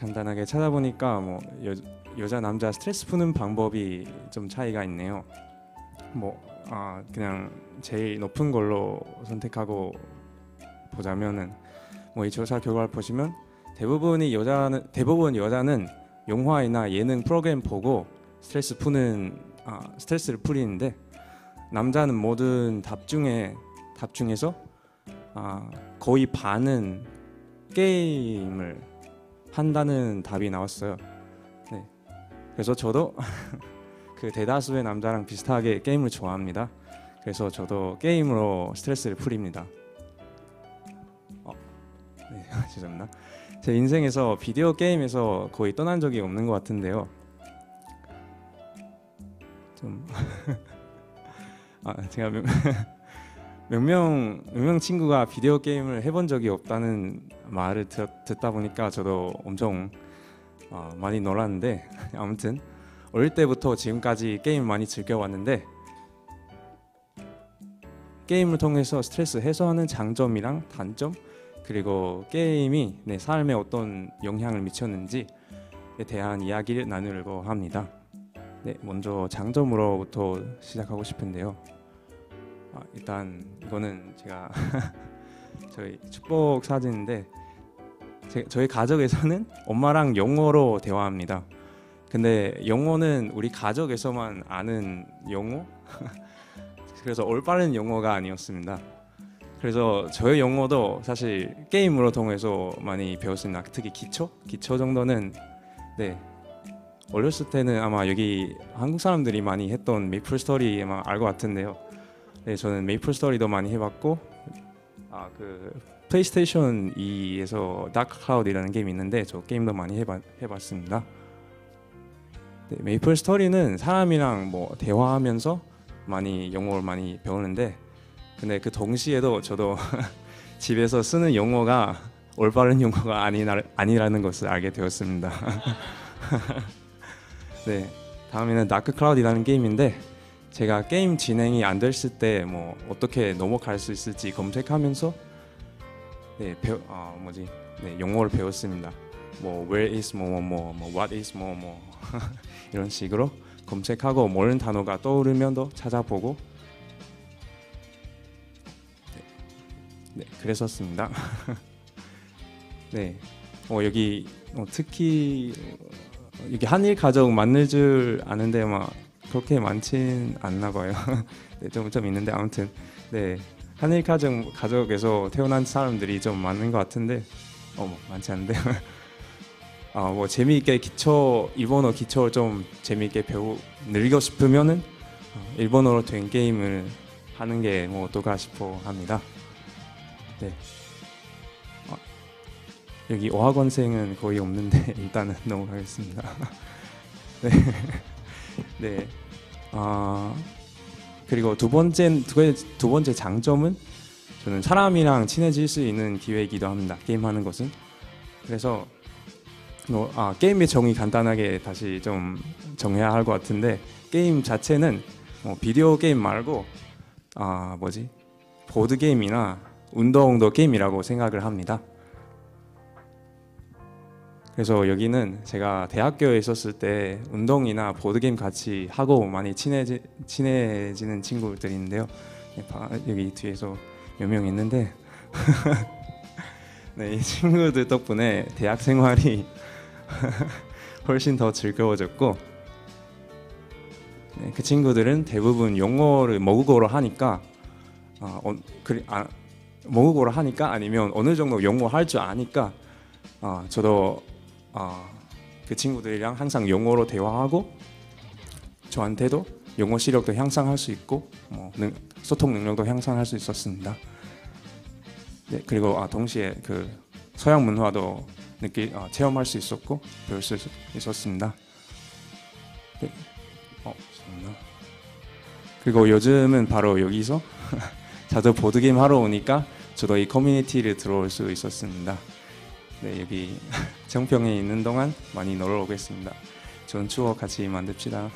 간단하게 찾아보니까 뭐 여자 남자 스트레스 푸는 방법이 좀 차이가 있네요. 그냥 제일 높은 걸로 선택하고 보자면은 이 조사 결과를 보시면 대부분 여자는 영화나 예능 프로그램 보고 스트레스를 풀리는데, 남자는 모든 답 중에서 거의 반은 게임을 한다는 답이 나왔어요. 네. 그래서 저도 그 대다수의 남자랑 비슷하게 게임을 좋아합니다. 그래서 저도 게임으로 스트레스를 풀립니다. 네, 죄송합니다. 제 인생에서 비디오 게임에서 거의 떠난 적이 없는 것 같은데요. 좀 제가 몇 명 친구가 비디오 게임을 해본 적이 없다는 말을 듣다 보니까 저도 엄청 많이 놀랐는데, 아무튼 어릴 때부터 지금까지 게임을 많이 즐겨왔는데, 게임을 통해서 스트레스 해소하는 장점이랑 단점, 그리고 게임이 내 삶에 어떤 영향을 미쳤는지에 대한 이야기를 나누려고 합니다. 네, 먼저 장점으로부터 시작하고 싶은데요. 일단 이거는 제가 저희 축복 사진인데, 저희 가족에서는 엄마랑 영어로 대화합니다. 근데 영어는 우리 가족에서만 아는 영어? 그래서 올바른 영어가 아니었습니다. 그래서 저의 영어도 사실 게임으로 통해서 많이 배웠습니다. 특히 기초 정도는, 네, 어렸을 때는 아마 여기 한국 사람들이 많이 했던 메이플 스토리 아마 알 것 같은데요. 네, 저는 메이플 스토리도 많이 해봤고, 그 플레이스테이션 2에서 다크 클라우드라는 게임이 있는데 저 게임도 많이 해봤습니다. 네, 메이플 스토리는 사람이랑 대화하면서 많이 영어를 많이 배우는데, 근데 그 동시에도 저도 집에서 쓰는 영어가 올바른 영어가 아니라는 것을 알게 되었습니다. 네, 다음에는 다크 클라우드라는 게임인데, 제가 게임 진행이 안 됐을 때 어떻게 넘어갈 수 있을지 검색하면서 영어를 배웠습니다. where is what is 이런 식으로 검색하고 모르는 단어가 떠오르면 더 찾아보고, 네, 그랬었습니다. 네, 여기 특히 여기 한일 가족 만날 줄 아는데 그렇게 많진 않나 봐요. 네, 좀 있는데, 아무튼 네, 한일 가족에서 태어난 사람들이 좀 많은 것 같은데 많지 않은데 재미있게 일본어 기초를 좀 재미있게 늘고 싶으면은 일본어로 된 게임을 하는 게 어떨까 싶어 합니다. 네, 여기 어학원생은 거의 없는데 일단은 넘어가겠습니다. 네. 네. 그리고 두 번째 장점은 저는 사람이랑 친해질 수 있는 기회이기도 합니다. 게임하는 것은. 그래서 게임의 정의 간단하게 다시 좀 정해야 할 것 같은데, 게임 자체는 비디오 게임 말고 보드 게임이나 운동도 게임이라고 생각을 합니다. 그래서 여기는 제가 대학교에 있었을 때 운동이나 보드게임 같이 하고 많이 친해지는 친구들이 있는데요. 여기 뒤에서 몇 명 있는데 네, 이 친구들 덕분에 대학 생활이 훨씬 더 즐거워졌고, 네, 그 친구들은 대부분 영어를 모국어로 하니까 모국어로 하니까 아니면 어느 정도 영어 할 줄 아니까 저도 그 친구들이랑 항상 영어로 대화하고, 저한테도 영어 실력도 향상할 수 있고 소통 능력도 향상할 수 있었습니다. 네, 그리고 동시에 그 서양 문화도 체험할 수 있었고 배울 수 있었습니다. 네. 죄송합니다. 그리고 요즘은 바로 여기서 자주 보드게임 하러 오니까 저도 이 커뮤니티를 들어올 수 있었습니다. 네, 여기 정평에 있는 동안 많이 놀러 오겠습니다. 좋은 추억 같이 만듭시다.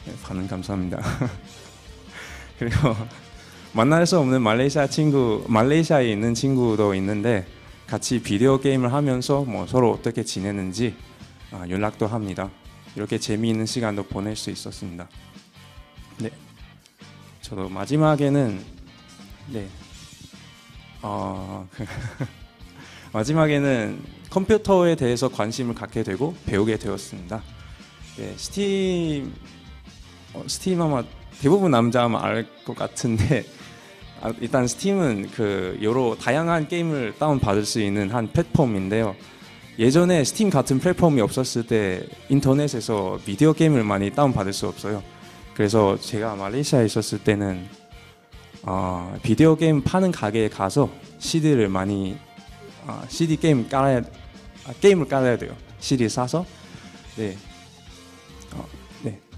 네, 반응 감사합니다. 그리고 만날 수 없는 말레이시아에 있는 친구도 있는데, 같이 비디오 게임을 하면서 뭐 서로 어떻게 지내는지 연락도 합니다. 이렇게 재미있는 시간도 보낼 수 있었습니다. 네, 저도 마지막에는 마지막에는 컴퓨터에 대해서 관심을 갖게 되고 배우게 되었습니다. 네, 스팀 아마 대부분 남자 아마 알 것 같은데 일단 스팀은 그 여러 다양한 게임을 다운 받을 수 있는 한 플랫폼인데요. 예전에 스팀 같은 플랫폼이 없었을 때 인터넷에서 비디오 게임을 많이 다운 받을 수 없어요. 그래서 제가 말레이시아에 있었을 때는 비디오 게임 파는 가게에 가서 CD를 많이 CD 게임을 깔아야 돼요. CD 사서 네.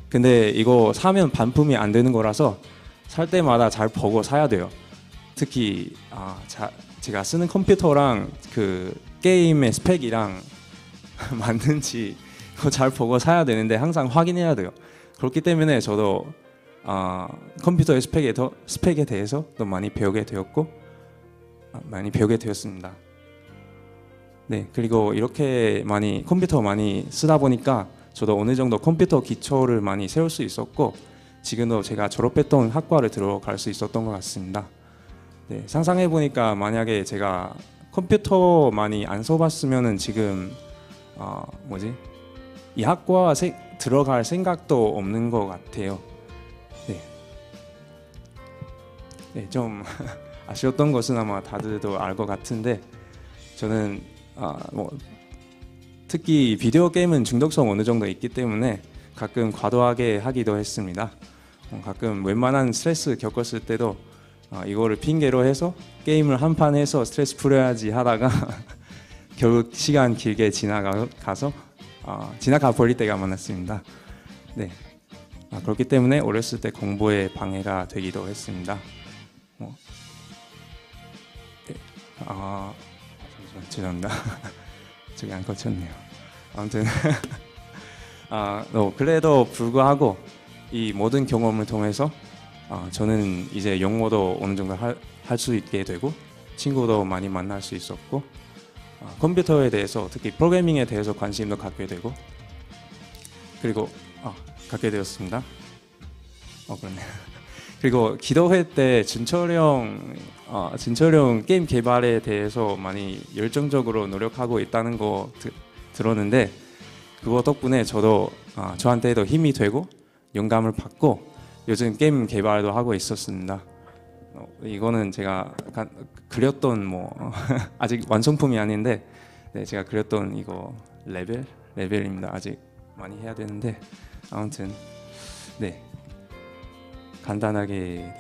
근데 이거 사면 반품이 안 되는 거라서 살 때마다 잘 보고 사야 돼요. 특히 제가 쓰는 컴퓨터랑 그 게임의 스펙이랑 맞는지 잘 보고 사야 되는데 항상 확인해야 돼요. 그렇기 때문에 저도 컴퓨터의 스펙에 대해서 또 많이 배우게 되었습니다. 네, 그리고 이렇게 컴퓨터 많이 쓰다 보니까 저도 어느 정도 컴퓨터 기초를 많이 세울 수 있었고 지금도 제가 졸업했던 학과를 들어갈 수 있었던 것 같습니다. 네, 상상해 보니까 만약에 제가 컴퓨터 많이 안 써봤으면은 지금 이 학과 들어갈 생각도 없는 것 같아요. 네, 좀 아쉬웠던 것은 아마 다들도 알 것 같은데 저는 특히 비디오 게임은 중독성 어느 정도 있기 때문에 가끔 과도하게 하기도 했습니다. 가끔 웬만한 스트레스 겪었을 때도 이거를 핑계로 해서 게임을 한 판 해서 스트레스 풀어야지 하다가 결국 시간 길게 지나가 버릴 때가 많았습니다. 네, 그렇기 때문에 어렸을 때 공부에 방해가 되기도 했습니다. 죄송합니다. 저기 안 꽂혔네요. 아무튼 그래도 불구하고 이 모든 경험을 통해서 저는 이제 영어도 어느 정도 할 수 있게 되고 친구도 많이 만날 수 있었고 컴퓨터에 대해서 특히 프로그래밍에 대해서 관심도 갖게 되고 그리고 갖게 되었습니다. 그렇네. 그리고 기도회 때 진철형 게임 개발에 대해서 많이 열정적으로 노력하고 있다는 거 들었는데 그거 덕분에 저도 저한테도 힘이 되고 영감을 받고 요즘 게임 개발도 하고 있었습니다. 이거는 제가 그렸던 아직 완성품이 아닌데 제가 그렸던 이거 레벨입니다. 아직 많이 해야 되는데 아무튼 간단하게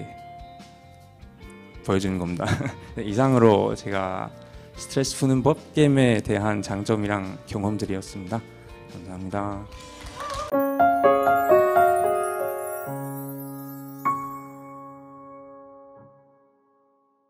보여주는 겁니다. 이상으로 제가 스트레스 푸는 법, 게임에 대한 장점이랑 경험들이었습니다. 감사합니다.